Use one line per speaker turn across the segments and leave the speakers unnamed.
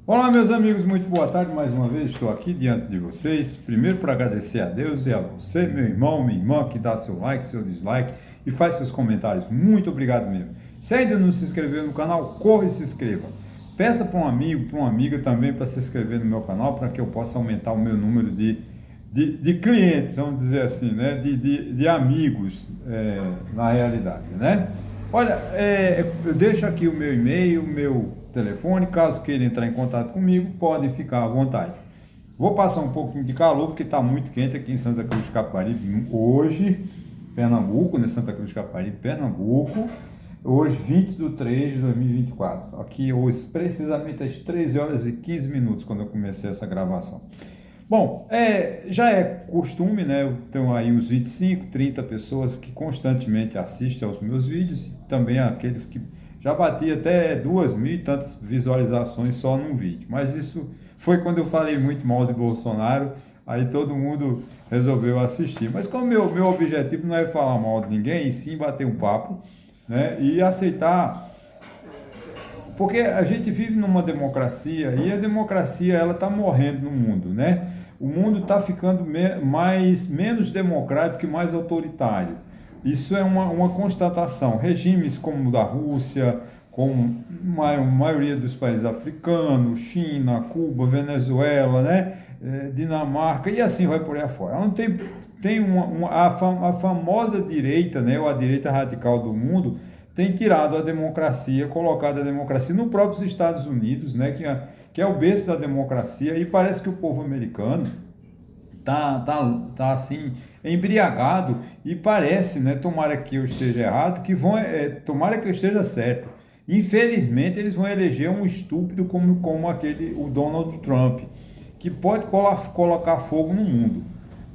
Olá, meus amigos, muito boa tarde. Mais uma vez estou aqui diante de vocês. Primeiro para agradecer a Deus e a você, meu irmão, minha irmã, que dá seu like, seu dislike e faz seus comentários. Muito obrigado mesmo. Se ainda não se inscreveu no canal, corre e se inscreva. Peça para um amigo, para uma amiga também para se inscrever no meu canal para que eu possa aumentar o meu número de clientes, vamos dizer assim, né? De amigos na realidade, né? Olha, eu deixo aqui o meu e-mail, o meu telefone, caso queira entrar em contato comigo, podem ficar à vontade. Vou passar um pouquinho de calor, porque está muito quente aqui em Santa Cruz de Caparibe, hoje, Pernambuco, né? Santa Cruz de Caparibe, Pernambuco, hoje 20 de 3 de 2024, aqui hoje, precisamente às 13 horas e 15 minutos, quando eu comecei essa gravação. Bom, já é costume, né? Eu tenho aí uns 25, 30 pessoas que constantemente assistem aos meus vídeos, e também aqueles que já bati até 2.000 e tantas visualizações só num vídeo. Mas isso foi quando eu falei muito mal de Bolsonaro, aí todo mundo resolveu assistir. Mas como meu objetivo não é falar mal de ninguém, e sim bater um papo, né? E aceitar, porque a gente vive numa democracia e a democracia ela está morrendo no mundo, né? O mundo está ficando menos democrático e mais autoritário. Isso é uma constatação. Regimes como o da Rússia, como a maioria dos países africanos, China, Cuba, Venezuela, né? Dinamarca, e assim vai por aí afora. Onde tem a famosa direita, né? Ou a direita radical do mundo, tem tirado a democracia, colocado a democracia nos próprios Estados Unidos, né? Que é o berço da democracia, e parece que o povo americano tá assim embriagado e parece, né, tomara que eu esteja errado, tomara que eu esteja certo. Infelizmente eles vão eleger um estúpido como o Donald Trump, que pode colocar fogo no mundo,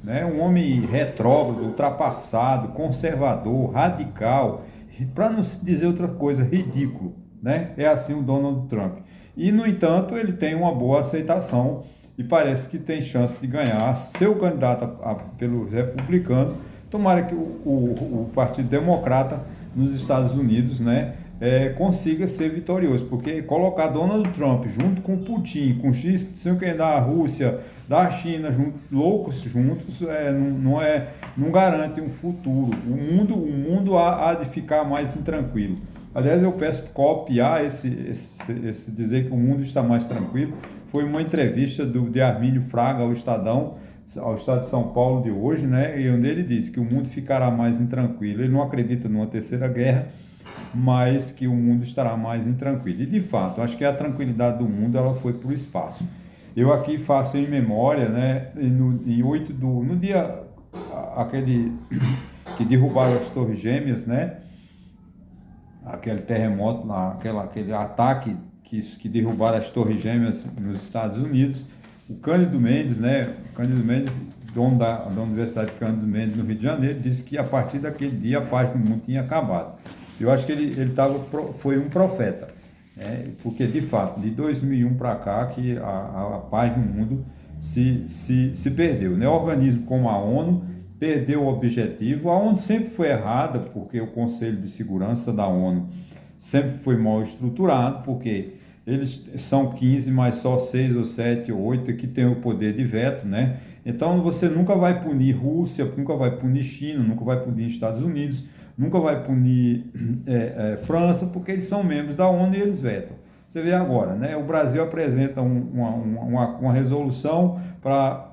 né? Um homem retrógrado, ultrapassado, conservador, radical, para não se dizer outra coisa, ridículo, né? É assim o Donald Trump. E, no entanto, ele tem uma boa aceitação e parece que tem chance de ganhar, ser o candidato pelos republicanos. Tomara que o Partido Democrata nos Estados Unidos, né, consiga ser vitorioso, porque colocar Donald Trump junto com Putin, com Xi Jinping da Rússia, da China, loucos juntos, não garante um futuro. O mundo há de ficar mais intranquilo. Aliás, eu peço copiar esse dizer que o mundo está mais tranquilo. Foi uma entrevista de Armínio Fraga ao Estadão, ao Estado de São Paulo de hoje, né? E onde ele disse que o mundo ficará mais intranquilo. Ele não acredita numa terceira guerra, mas que o mundo estará mais intranquilo. E de fato, acho que a tranquilidade do mundo ela foi para o espaço. Eu aqui faço em memória, né? No dia aquele que derrubaram as Torres Gêmeas, né? Aquele terremoto, aquele ataque que derrubaram as Torres Gêmeas nos Estados Unidos, o Cândido Mendes, né? O Cândido Mendes, dono da Universidade Cândido Mendes no Rio de Janeiro, disse que a partir daquele dia a paz do mundo tinha acabado. Eu acho que ele foi um profeta, né? Porque de fato, de 2001 para cá, que a paz no mundo se perdeu, né? Organismo como a ONU perdeu o objetivo. A ONU sempre foi errada, porque o Conselho de Segurança da ONU sempre foi mal estruturado, porque eles são 15, mas só 6 ou 7 ou 8 que têm o poder de veto, né? Então você nunca vai punir Rússia, nunca vai punir China, nunca vai punir Estados Unidos, nunca vai punir França, porque eles são membros da ONU e eles vetam. Você vê agora, né? O Brasil apresenta uma resolução para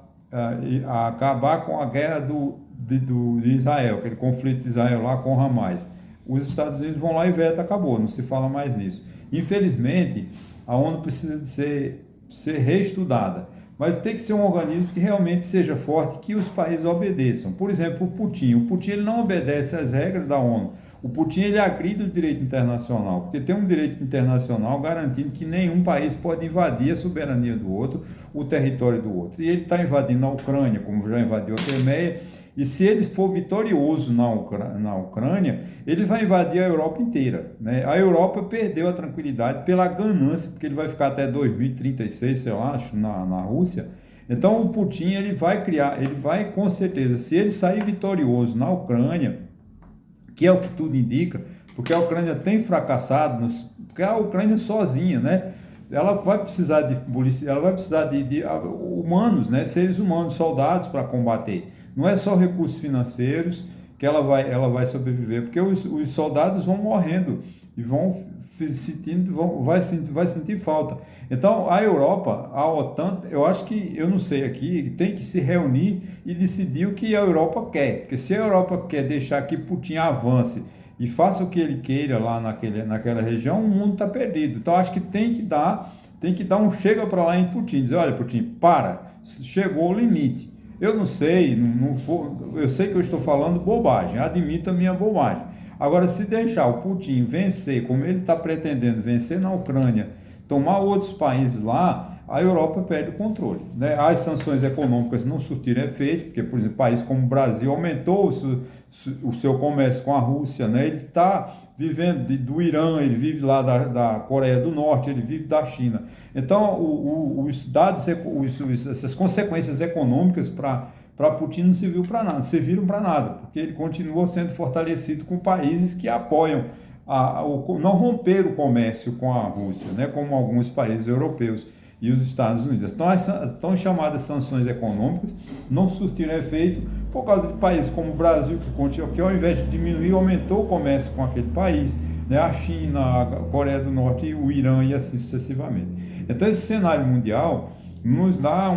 acabar com a guerra de Israel, aquele conflito de Israel lá com o Hamas. Os Estados Unidos vão lá e vetam, acabou, não se fala mais nisso. Infelizmente, a ONU precisa de ser reestudada, mas tem que ser um organismo que realmente seja forte, que os países obedeçam. Por exemplo, o Putin ele não obedece às regras da ONU. O Putin ele agride o direito internacional, porque tem um direito internacional garantindo que nenhum país pode invadir a soberania do outro, o território do outro. E ele está invadindo a Ucrânia, como já invadiu a Crimeia, e se ele for vitorioso na Ucrânia, ele vai invadir a Europa inteira, né? A Europa perdeu a tranquilidade pela ganância, porque ele vai ficar até 2036, sei lá, acho, na Rússia. Então o Putin ele vai com certeza, se ele sair vitorioso na Ucrânia, que é o que tudo indica, porque a Ucrânia tem fracassado, porque a Ucrânia sozinha, né? ela vai precisar de polícia, ela vai precisar de humanos, né, seres humanos, soldados para combater. Não é só recursos financeiros que ela vai sobreviver, porque os soldados vão morrendo e vão sentindo, vai sentir falta. Então, a Europa, a OTAN, eu acho que, eu não sei aqui, tem que se reunir e decidir o que a Europa quer. Porque se a Europa quer deixar que Putin avance e faça o que ele queira lá naquela região, o mundo está perdido. Então, acho que tem que dar um chega para lá em Putin, dizer, olha, Putin, para, chegou o limite. Eu não sei, eu sei que eu estou falando bobagem, admito a minha bobagem. Agora, se deixar o Putin vencer, como ele está pretendendo vencer na Ucrânia, tomar outros países lá, a Europa perde o controle, né? As sanções econômicas não surtiram efeito, porque, por exemplo, país como o Brasil aumentou o seu comércio com a Rússia, né? Ele está vivendo do Irã, ele vive lá da Coreia do Norte, ele vive da China. Então, os dados, essas consequências econômicas para Putin não serviram para nada, porque ele continua sendo fortalecido com países que apoiam não romper o comércio com a Rússia, né, como alguns países europeus e os Estados Unidos. Então, as tão chamadas sanções econômicas não surtiram efeito por causa de países como o Brasil, que ao invés de diminuir, aumentou o comércio com aquele país, né, a China, a Coreia do Norte, e o Irã e assim sucessivamente. Então, esse cenário mundial nos dá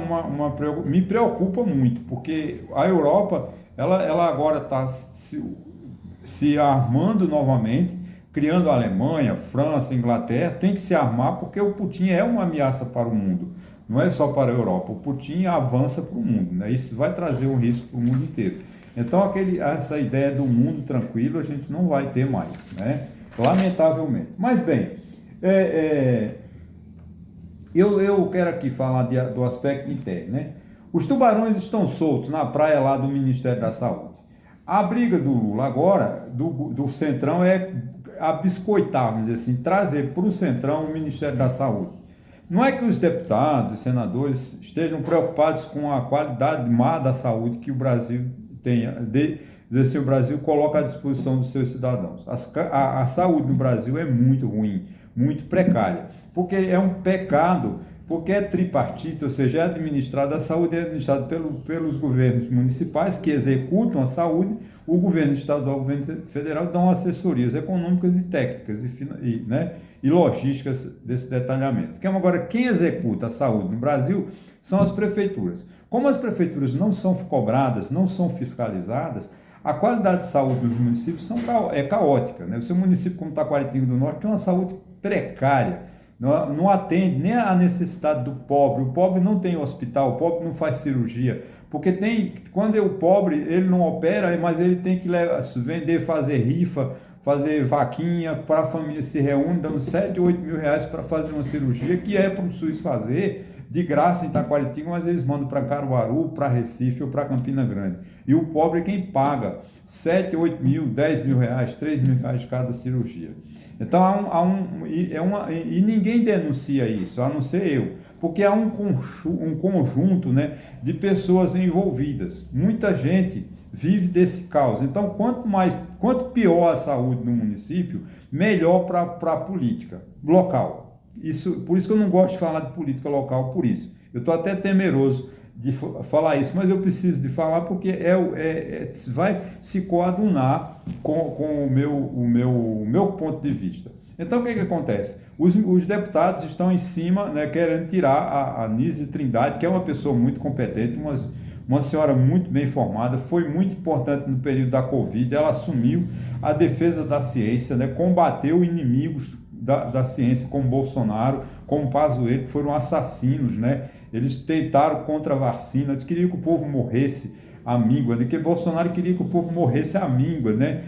me preocupa muito, porque a Europa, ela agora está se armando novamente, criando a Alemanha, França, Inglaterra, tem que se armar porque o Putin é uma ameaça para o mundo, não é só para a Europa, o Putin avança para o mundo, né? Isso vai trazer um risco para o mundo inteiro. Então, essa ideia do mundo tranquilo a gente não vai ter mais, né? Lamentavelmente. Mas bem, eu quero aqui falar do aspecto interno, né? Os tubarões estão soltos na praia lá do Ministério da Saúde. A briga do Lula agora, do Centrão, é biscoitar, vamos dizer assim, trazer para o Centrão o Ministério da Saúde. Não é que os deputados e senadores estejam preocupados com a qualidade má da saúde que o Brasil tenha, se o Brasil coloca à disposição dos seus cidadãos. A saúde no Brasil é muito ruim, muito precária, porque é um pecado, porque é tripartite, ou seja, é administrada, a saúde é administrada pelos governos municipais que executam a saúde, o governo estadual, o governo federal dão assessorias econômicas e técnicas e logísticas desse detalhamento. Agora, quem executa a saúde no Brasil são as prefeituras. Como as prefeituras não são cobradas, não são fiscalizadas, a qualidade de saúde nos municípios é caótica, né? O seu município, como Taquaritinga do Norte, tem uma saúde precária, não atende nem a necessidade do pobre. O pobre não tem hospital, o pobre não faz cirurgia, porque quando o pobre, ele não opera, mas ele tem que vender, fazer rifa, fazer vaquinha, para a família se reúne, dando 7, 8 mil reais para fazer uma cirurgia, que é para o SUS fazer de graça em Taquaritinga, mas eles mandam para Caruaru, para Recife ou para Campina Grande. E o pobre é quem paga 7, 8 mil, 10 mil reais, 3 mil reais de cada cirurgia. Então, e ninguém denuncia isso, a não ser eu, porque há um conjunto, né, de pessoas envolvidas. Muita gente vive desse caos. Então, quanto pior a saúde no município, melhor para a política local. Por isso que eu não gosto de falar de política local, por isso. Eu estou até temeroso de falar isso, mas eu preciso de falar porque vai se coadunar com o meu ponto de vista. Então, o que acontece? Os deputados estão em cima, né, querendo tirar a Anísia Trindade, que é uma pessoa muito competente, uma senhora muito bem formada, foi muito importante no período da Covid, ela assumiu a defesa da ciência, né, combateu inimigos da ciência, como Bolsonaro, como Pazuello, que foram assassinos, né? Eles tentaram contra a vacina, eles queriam que o povo morresse à míngua, né? Que Bolsonaro queria que o povo morresse à míngua, né?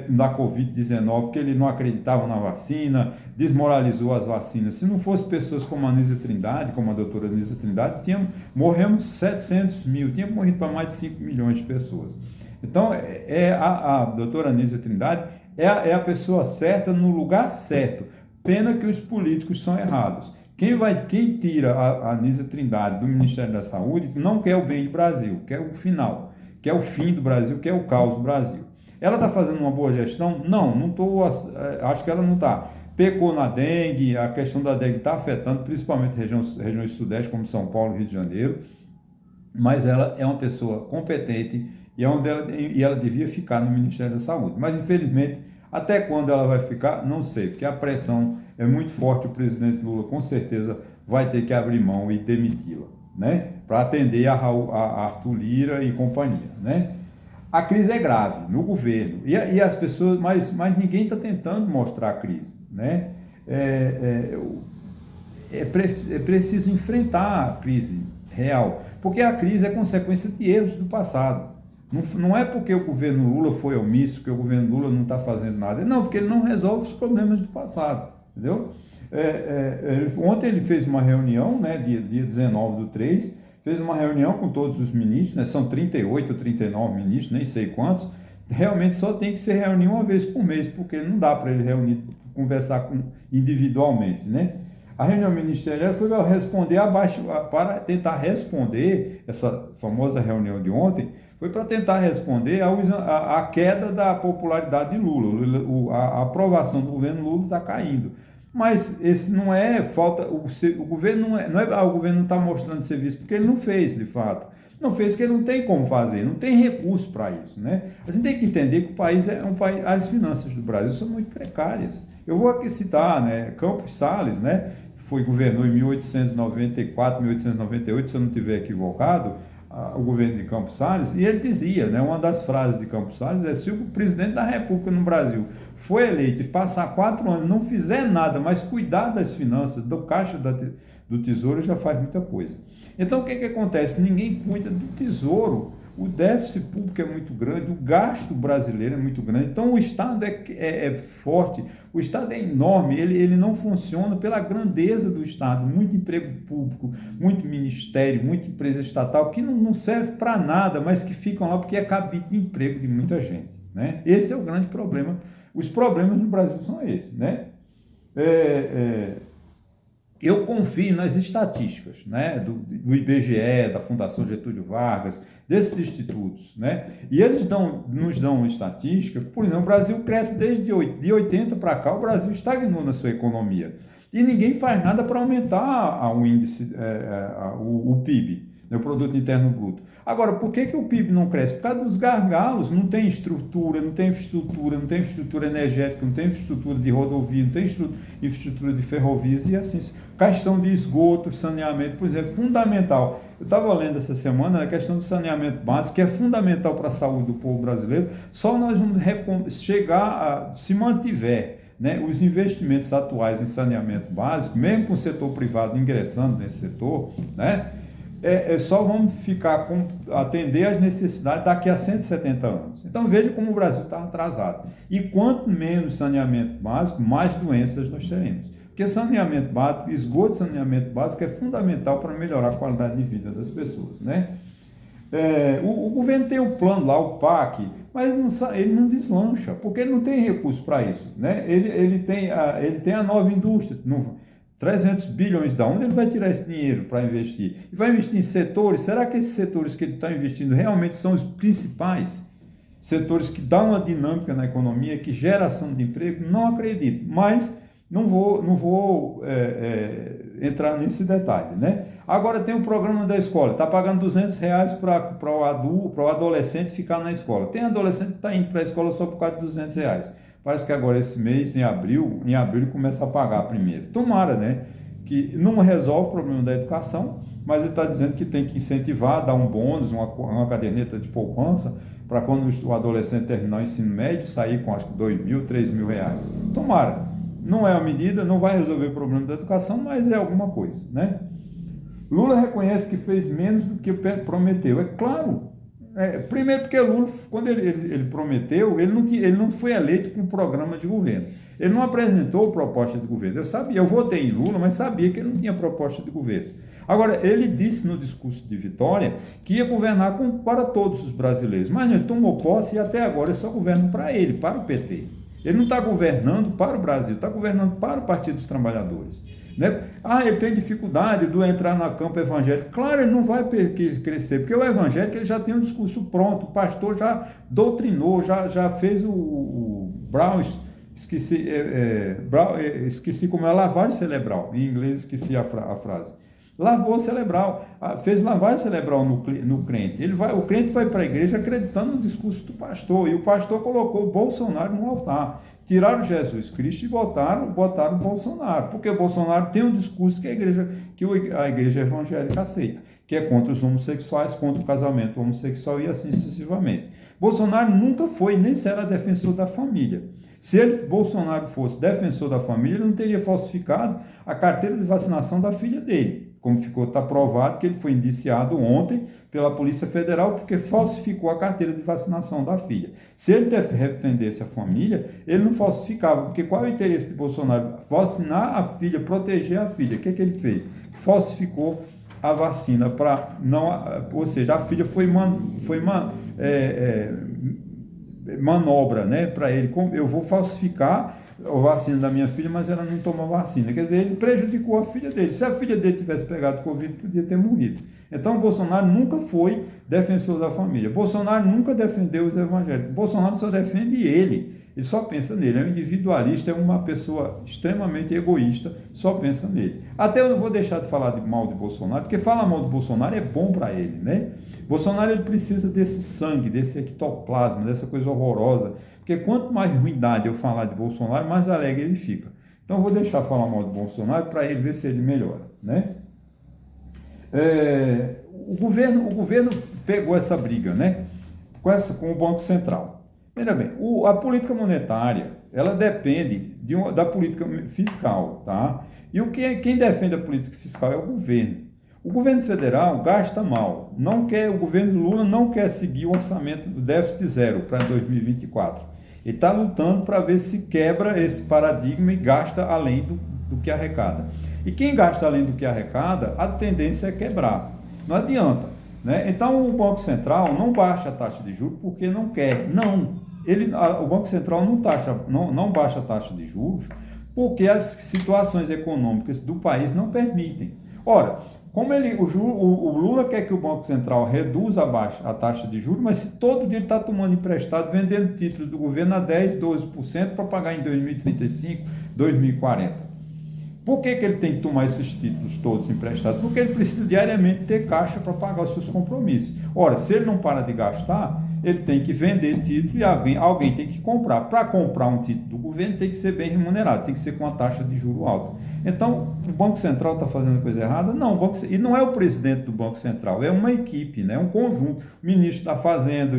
Da Covid-19, porque ele não acreditava na vacina, desmoralizou as vacinas. Se não fosse pessoas como a Anísia Trindade, como a doutora Anísia Trindade, morremos 700 mil, tínhamos morrido para mais de 5 milhões de pessoas. Então, a doutora Anísia Trindade é a pessoa certa no lugar certo. Pena que os políticos são errados. Quem tira a Anísia Trindade do Ministério da Saúde não quer o bem do Brasil, quer o final, quer o fim do Brasil, quer o caos do Brasil. Ela está fazendo uma boa gestão? Não estou. Acho que ela não está. pecou na dengue, a questão da dengue está afetando principalmente regiões do Sudeste, como São Paulo e Rio de Janeiro, mas ela é uma pessoa competente e ela devia ficar no Ministério da Saúde. Mas, infelizmente, até quando ela vai ficar, não sei, porque a pressão é muito forte, o presidente Lula com certeza vai ter que abrir mão e demiti-la, né? Para atender a Arthur Lira e companhia, né? A crise é grave no governo, e as pessoas, mas ninguém está tentando mostrar a crise, né? É preciso enfrentar a crise real, porque a crise é consequência de erros do passado. Não é porque o governo Lula foi omisso, que o governo Lula não está fazendo nada. Não, porque ele não resolve os problemas do passado, entendeu? Ontem ele fez uma reunião, né, dia 19/3, fez uma reunião com todos os ministros, né, são 38 ou 39 ministros, nem sei quantos. Realmente só tem que se reunir uma vez por mês, porque não dá para ele reunir, conversar individualmente, né? A reunião ministerial foi para responder para tentar responder, essa famosa reunião de ontem, foi para tentar responder à queda da popularidade de Lula. A aprovação do governo Lula está caindo. Mas esse não é falta, o governo o governo não está mostrando serviço, porque ele não fez, de fato. Não fez porque ele não tem como fazer, não tem recurso para isso, né? A gente tem que entender que o país é um país, as finanças do Brasil são muito precárias. Eu vou aqui citar, né, Campos Salles, né? Governou em 1894, 1898, se eu não estiver equivocado, o governo de Campos Salles, e ele dizia, né, uma das frases de Campos Salles é: se o presidente da República no Brasil foi eleito e passar 4 anos não fizer nada, mas cuidar das finanças, do caixa do tesouro, já faz muita coisa. Então o que acontece? Ninguém cuida do tesouro. O déficit público é muito grande, o gasto brasileiro é muito grande, então o Estado é forte, o Estado é enorme, ele não funciona pela grandeza do Estado, muito emprego público, muito ministério, muita empresa estatal que não serve para nada, mas que ficam lá porque é cabide de emprego de muita gente, né? Esse é o grande problema, os problemas no Brasil são esses, né? Eu confio nas estatísticas, né, do IBGE, da Fundação Getúlio Vargas, desses institutos, né, e eles nos dão estatística. Por exemplo, o Brasil cresce de 80 para cá, o Brasil estagnou na sua economia, e ninguém faz nada para aumentar o índice, o PIB, né, o Produto Interno Bruto. Agora, por que o PIB não cresce? Por causa dos gargalos, não tem estrutura, não tem infraestrutura energética, não tem infraestrutura de rodovia, não tem infraestrutura de ferrovias e assim. Questão de esgoto, saneamento, por exemplo, fundamental. Eu estava lendo essa semana a questão do saneamento básico, que é fundamental para a saúde do povo brasileiro. Só nós vamos chegar se mantiver, né, os investimentos atuais em saneamento básico, mesmo com o setor privado ingressando nesse setor, né, só vamos atender às necessidades daqui a 170 anos. Então veja como o Brasil está atrasado. E quanto menos saneamento básico, mais doenças nós teremos. Porque saneamento básico, esgoto de saneamento básico é fundamental para melhorar a qualidade de vida das pessoas, né? O governo tem um plano lá, o PAC, mas ele não deslancha, porque ele não tem recurso para isso, né? Ele tem a nova indústria, 300 bilhões, da onde ele vai tirar esse dinheiro para investir? E vai investir em setores, será que esses setores que ele está investindo realmente são os principais setores que dão uma dinâmica na economia, que geração de emprego? Não acredito, mas não vou entrar nesse detalhe, né? Agora tem o programa da escola, está pagando R$200 para o adolescente ficar na escola. Tem adolescente que está indo para a escola só por causa de R$200. Parece que agora esse mês, em abril ele começa a pagar primeiro. Tomara, né? Que não resolve o problema da educação, mas ele está dizendo que tem que incentivar, dar um bônus, uma caderneta de poupança, para quando o adolescente terminar o ensino médio, sair com acho que R$2.000, R$3.000. Tomara. Não é uma medida, não vai resolver o problema da educação, mas é alguma coisa, né? Lula reconhece que fez menos do que prometeu. É claro. Primeiro porque Lula, quando ele prometeu, ele não foi eleito com programa de governo. Ele não apresentou proposta de governo. Eu votei em Lula, mas sabia que ele não tinha proposta de governo. Agora, ele disse no discurso de vitória que ia governar para todos os brasileiros, mas ele tomou posse e até agora ele só governa para ele, para o PT. Ele não está governando para o Brasil, está governando para o Partido dos Trabalhadores. Né? Ele tem dificuldade de entrar no campo evangélico. Claro, ele não vai crescer, porque o evangélico ele já tem um discurso pronto, o pastor já doutrinou, já fez o Brown esqueci como é lavagem cerebral, em inglês esqueci a frase. Lavou cerebral, fez lavagem cerebral no crente. O crente vai para a igreja acreditando no discurso do pastor, e o pastor colocou o Bolsonaro no altar. Tiraram Jesus Cristo e botaram o Bolsonaro, porque o Bolsonaro tem um discurso que a igreja evangélica aceita, que é contra os homossexuais, contra o casamento homossexual e assim sucessivamente. Bolsonaro nunca foi, nem será defensor da família. Se Bolsonaro fosse defensor da família, ele não teria falsificado a carteira de vacinação da filha dele, como está provado que ele foi indiciado ontem pela Polícia Federal porque falsificou a carteira de vacinação da filha. Se ele defendesse a família, ele não falsificava, porque qual é o interesse de Bolsonaro? Vacinar a filha, proteger a filha. O que ele fez? Falsificou a vacina para não, ou seja, a filha foi manobra, né, para ele. Eu vou falsificar a vacina da minha filha, mas ela não toma vacina. Quer dizer, ele prejudicou a filha dele. Se a filha dele tivesse pegado Covid, podia ter morrido. Então, Bolsonaro nunca foi defensor da família. Bolsonaro nunca defendeu os evangélicos. Bolsonaro só defende ele. Ele só pensa nele. É um individualista, é uma pessoa extremamente egoísta, só pensa nele. Até eu não vou deixar de falar mal de Bolsonaro, porque falar mal de Bolsonaro é bom para ele, né? Bolsonaro ele precisa desse sangue, desse ectoplasma, dessa coisa horrorosa. Porque quanto mais ruindade eu falar de Bolsonaro, mais alegre ele fica. Então eu vou deixar falar mal de Bolsonaro para ele ver se ele melhora, né? O governo pegou essa briga, né? Com o Banco Central. Veja bem, a política monetária, ela depende da política fiscal, tá? E quem defende a política fiscal é o governo. O governo federal gasta mal. O governo Lula não quer seguir o orçamento do déficit zero para 2024. Ele está lutando para ver se quebra esse paradigma e gasta além do que arrecada. E quem gasta além do que arrecada, a tendência é quebrar. Não adianta, né? Então o Banco Central não baixa a taxa de juros porque não quer. Não. O Banco Central não baixa a taxa de juros porque as situações econômicas do país não permitem. Ora, como o Lula quer que o Banco Central reduza a taxa de juros, mas se todo dia ele está tomando emprestado, vendendo títulos do governo a 10%, 12% para pagar em 2035, 2040. Por que ele tem que tomar esses títulos todos emprestados? Porque ele precisa diariamente ter caixa para pagar os seus compromissos. Ora, se ele não para de gastar, ele tem que vender título e alguém tem que comprar. Para comprar um título do governo tem que ser bem remunerado, tem que ser com a taxa de juro alta. Então, o Banco Central está fazendo coisa errada? Não, e não é o presidente do Banco Central, é uma equipe, né? Um conjunto. O ministro da Fazenda,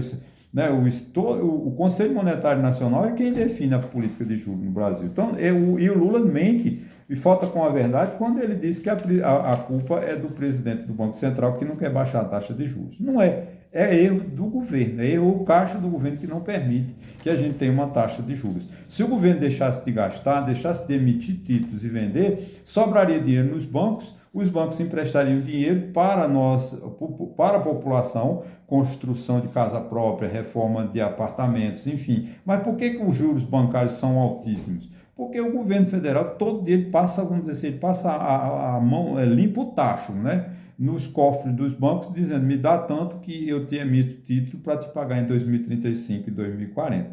né? O Conselho Monetário Nacional é quem define a política de juros no Brasil. Então, e o Lula mente e falta com a verdade quando ele diz que a culpa é do presidente do Banco Central que não quer baixar a taxa de juros. Não é. É erro do governo, é erro caixa do governo que não permite que a gente tenha uma taxa de juros. Se o governo deixasse de gastar, deixasse de emitir títulos e vender, sobraria dinheiro nos bancos, os bancos emprestariam dinheiro para a população, construção de casa própria, reforma de apartamentos, enfim. Mas por que os juros bancários são altíssimos? Porque o governo federal, todo dia, ele passa, vamos dizer assim, ele passa a mão, limpa o tacho, né? Nos cofres dos bancos, dizendo, me dá tanto que eu te emito título para te pagar em 2035 e 2040.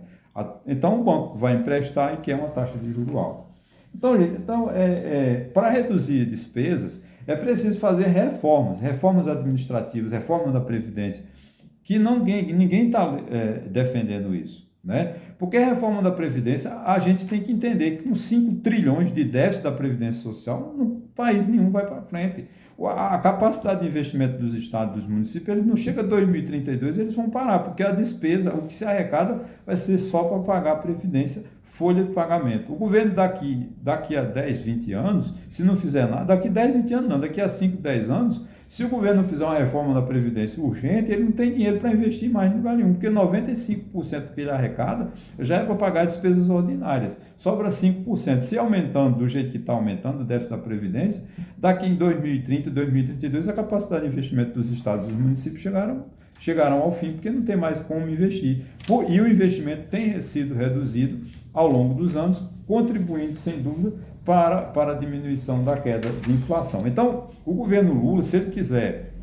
Então, o banco vai emprestar e quer uma taxa de juros alta. Então, gente, para reduzir despesas, é preciso fazer reformas administrativas, reformas da Previdência, que ninguém está defendendo isso, né? Porque a reforma da Previdência, a gente tem que entender que com 5 trilhões de déficit da Previdência Social, país nenhum vai para frente. A capacidade de investimento dos estados e dos municípios, eles não chega a 2032, eles vão parar, porque a despesa, o que se arrecada, vai ser só para pagar a Previdência, folha de pagamento. O governo daqui a 10, 20 anos, se não fizer nada, daqui a 10, 20 anos não, daqui a 5, 10 anos, se o governo não fizer uma reforma da Previdência urgente, ele não tem dinheiro para investir mais em lugar nenhum, porque 95% que ele arrecada já é para pagar despesas ordinárias. Sobra 5%. Se aumentando do jeito que está aumentando o déficit da Previdência, daqui em 2030, 2032, a capacidade de investimento dos estados e dos municípios chegarão ao fim, porque não tem mais como investir. E o investimento tem sido reduzido ao longo dos anos, contribuindo, sem dúvida, para a diminuição da queda de inflação. Então, o governo Lula, se ele quiser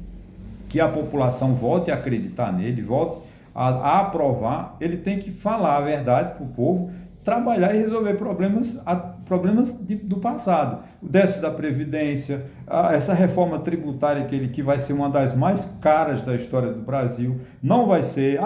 que a população volte a acreditar nele, volte a aprovar, ele tem que falar a verdade para o povo, trabalhar e resolver problemas do passado. O déficit da Previdência, essa reforma tributária que vai ser uma das mais caras da história do Brasil, não vai ser.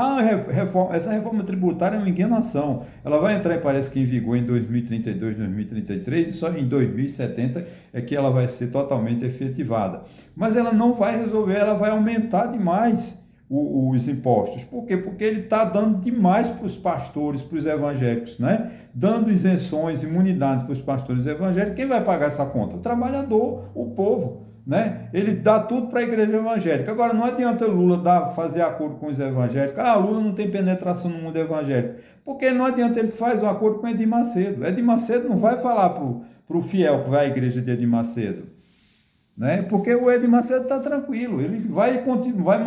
Essa reforma tributária é uma enganação. Ela vai entrar, parece que em vigor em 2032, 2033, e só em 2070 é que ela vai ser totalmente efetivada. Mas ela não vai resolver, ela vai aumentar demais os impostos. Por quê? Porque ele está dando demais para os pastores, para os evangélicos, né? Dando isenções, imunidades para os pastores evangélicos. Quem vai pagar essa conta? O trabalhador, o povo, né? Ele dá tudo para a igreja evangélica. Agora, não adianta Lula fazer acordo com os evangélicos. Lula não tem penetração no mundo evangélico. Porque não adianta ele fazer um acordo com Edir Macedo. Edir Macedo não vai falar para o fiel que vai à igreja de Edir Macedo. Né? Porque o Edir Macedo está tranquilo, ele vai continuar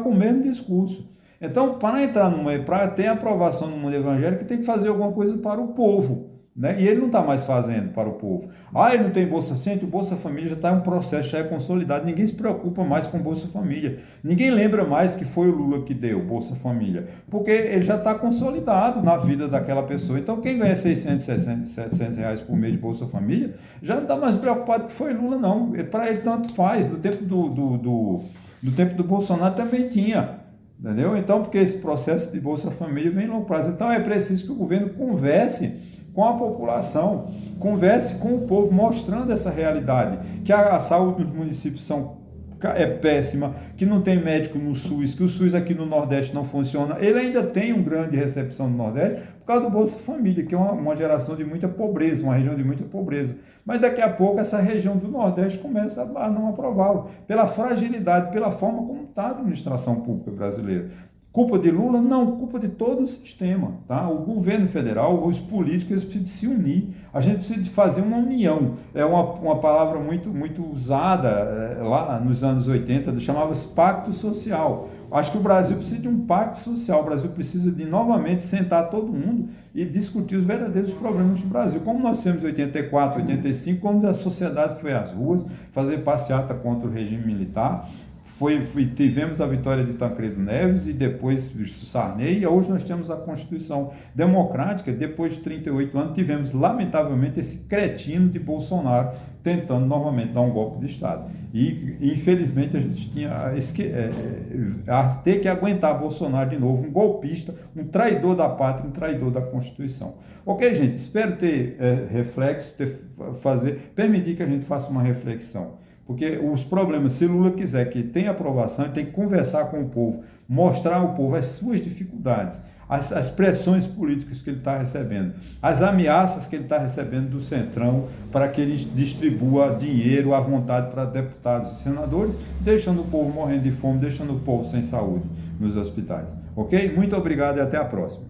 com o mesmo discurso. Então, para ter aprovação no mundo evangélico, tem que fazer alguma coisa para o povo. Né? E ele não está mais fazendo para o povo. Ele não tem Bolsa Família, o Bolsa Família já está em um processo, já é consolidado, ninguém se preocupa mais com Bolsa Família. Ninguém lembra mais que foi o Lula que deu Bolsa Família, porque ele já está consolidado na vida daquela pessoa. Então, quem ganha 600, 700 reais por mês de Bolsa Família, já não está mais preocupado que foi Lula, não. Para ele tanto faz. No tempo do tempo do Bolsonaro também tinha. Entendeu? Então, porque esse processo de Bolsa Família vem em longo prazo. Então, é preciso que o governo converse com a população, converse com o povo, mostrando essa realidade, que a saúde nos municípios é péssima, que não tem médico no SUS, que o SUS aqui no Nordeste não funciona. Ele ainda tem uma grande recepção no Nordeste por causa do Bolsa Família, que é uma geração de muita pobreza, uma região de muita pobreza. Mas daqui a pouco essa região do Nordeste começa a não aprová-lo, pela fragilidade, pela forma como está a administração pública brasileira. Culpa de Lula? Não, culpa de todo o sistema. Tá? O governo federal, os políticos, eles precisam se unir. A gente precisa de fazer uma união. É uma palavra muito, muito usada lá nos anos 80, chamava-se pacto social. Acho que o Brasil precisa de um pacto social. O Brasil precisa de novamente sentar todo mundo e discutir os verdadeiros problemas do Brasil. Como nós temos em 84, 85, quando a sociedade foi às ruas fazer passeata contra o regime militar. Tivemos a vitória de Tancredo Neves e depois Sarney, e hoje nós temos a Constituição Democrática. Depois de 38 anos, tivemos, lamentavelmente, esse cretino de Bolsonaro tentando novamente dar um golpe de Estado. E, infelizmente, a gente tinha ter que aguentar Bolsonaro de novo, um golpista, um traidor da pátria, um traidor da Constituição. Ok, gente? Espero ter reflexo, permitir que a gente faça uma reflexão. Porque os problemas, se Lula quiser que tenha aprovação, ele tem que conversar com o povo, mostrar ao povo as suas dificuldades, as pressões políticas que ele está recebendo, as ameaças que ele está recebendo do Centrão para que ele distribua dinheiro à vontade para deputados e senadores, deixando o povo morrendo de fome, deixando o povo sem saúde nos hospitais. Ok? Muito obrigado e até a próxima.